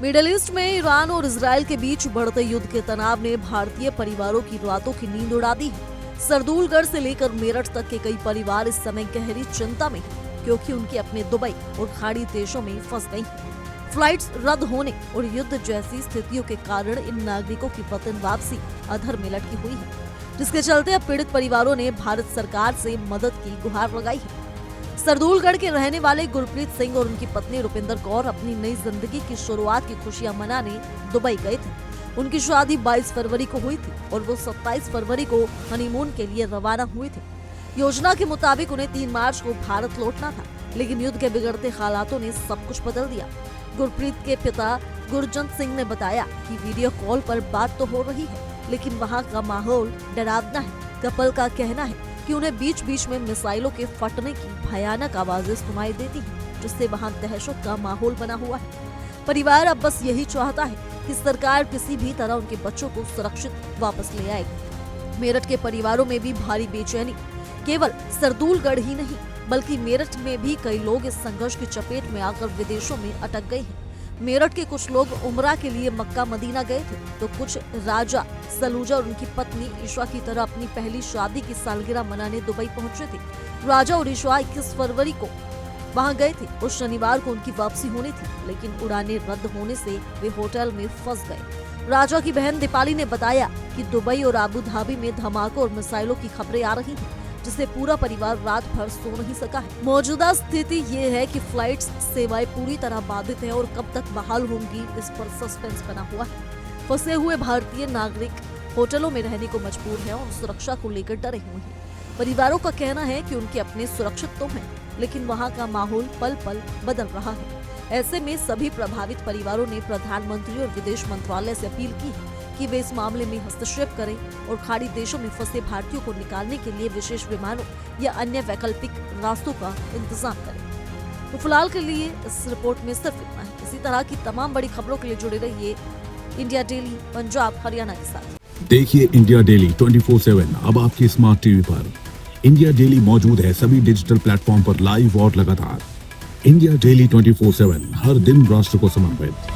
Middle east में Iran और Israel के बीच बढ़ते युद्ध के तनाव ने भारतीय परिवारों की रातों की नींद उड़ा दी है। सरदूलगढ़ से लेकर मेरठ तक के कई परिवार इस समय गहरी चिंता में हैं, क्योंकि उनके अपने दुबई और खाड़ी देशों में फंस गई हैं। फ्लाइट्स रद्द होने और युद्ध जैसी स्थितियों के कारण इन नागरिकों की वतन वापसी अधर में लटकी हुई है, जिसके चलते अब पीड़ित परिवारों ने भारत सरकार से मदद की गुहार लगाई है। सरदूलगढ़ के रहने वाले गुरप्रीत सिंह और उनकी पत्नी रुपिंदर कौर अपनी नई जिंदगी की शुरुआत की खुशियां मनाने दुबई गए थे। उनकी शादी 22 फरवरी को हुई थी और वो 27 फरवरी को हनीमून के लिए रवाना हुए थे। योजना के मुताबिक उन्हें 3 मार्च को भारत लौटना था, लेकिन युद्ध के बिगड़ते हालातों ने सब कुछ बदल दिया। गुरप्रीत के पिता गुरजंत सिंह ने बताया कि वीडियो कॉल पर बात तो हो रही है, लेकिन वहाँ का माहौल डरावना है। कपल का कहना है कि उन्हें बीच बीच में मिसाइलों के फटने की भयानक आवाजें सुनाई देती हैं, जिससे वहां दहशत का माहौल बना हुआ है। परिवार अब बस यही चाहता है कि सरकार किसी भी तरह उनके बच्चों को सुरक्षित वापस ले आएगी। मेरठ के परिवारों में भी भारी बेचैनी। केवल सरदूलगढ़ ही नहीं, बल्कि मेरठ में भी कई लोग इस संघर्ष की चपेट में आकर विदेशों में अटक गए हैं। मेरठ के कुछ लोग उमरा के लिए मक्का मदीना गए थे, तो कुछ राजा सलूजा और उनकी पत्नी ईशा की तरह अपनी पहली शादी की सालगिरह मनाने दुबई पहुंचे थे। राजा और ईशा 21 फरवरी को वहां गए थे और शनिवार को उनकी वापसी होनी थी, लेकिन उड़ानें रद्द होने से वे होटल में फंस गए। राजा की बहन दीपाली ने बताया कि दुबई और आबू धाबी में धमाकों और मिसाइलों की खबरें आ रही हैं, जिससे पूरा परिवार रात भर सो नहीं सका है। मौजूदा स्थिति ये है कि फ्लाइट्स सेवाएं पूरी तरह बाधित हैं और कब तक बहाल होंगी, इस पर सस्पेंस बना हुआ है। फंसे हुए भारतीय नागरिक होटलों में रहने को मजबूर हैं और सुरक्षा को लेकर डरे हुए हैं। परिवारों का कहना है कि उनके अपने सुरक्षित तो हैं, लेकिन वहाँ का माहौल पल पल बदल रहा है। ऐसे में सभी प्रभावित परिवारों ने प्रधानमंत्री और विदेश मंत्रालय से अपील की है कि वे इस मामले में हस्तक्षेप करें और खाड़ी देशों में फंसे भारतीयों को निकालने के लिए विशेष विमानों या अन्य वैकल्पिक रास्तों का इंतजाम करें। तो फिलहाल के लिए इस रिपोर्ट में सिर्फ इतना है। इसी तरह की तमाम बड़ी खबरों के लिए जुड़े रहिए इंडिया डेली पंजाब हरियाणा के साथ। देखिए इंडिया डेली 24/7 अब आपकी स्मार्ट टीवी पर। इंडिया डेली मौजूद है सभी डिजिटल प्लेटफॉर्म पर लाइव और लगातार। इंडिया डेली 24/7 हर दिन राष्ट्र को समर्पित।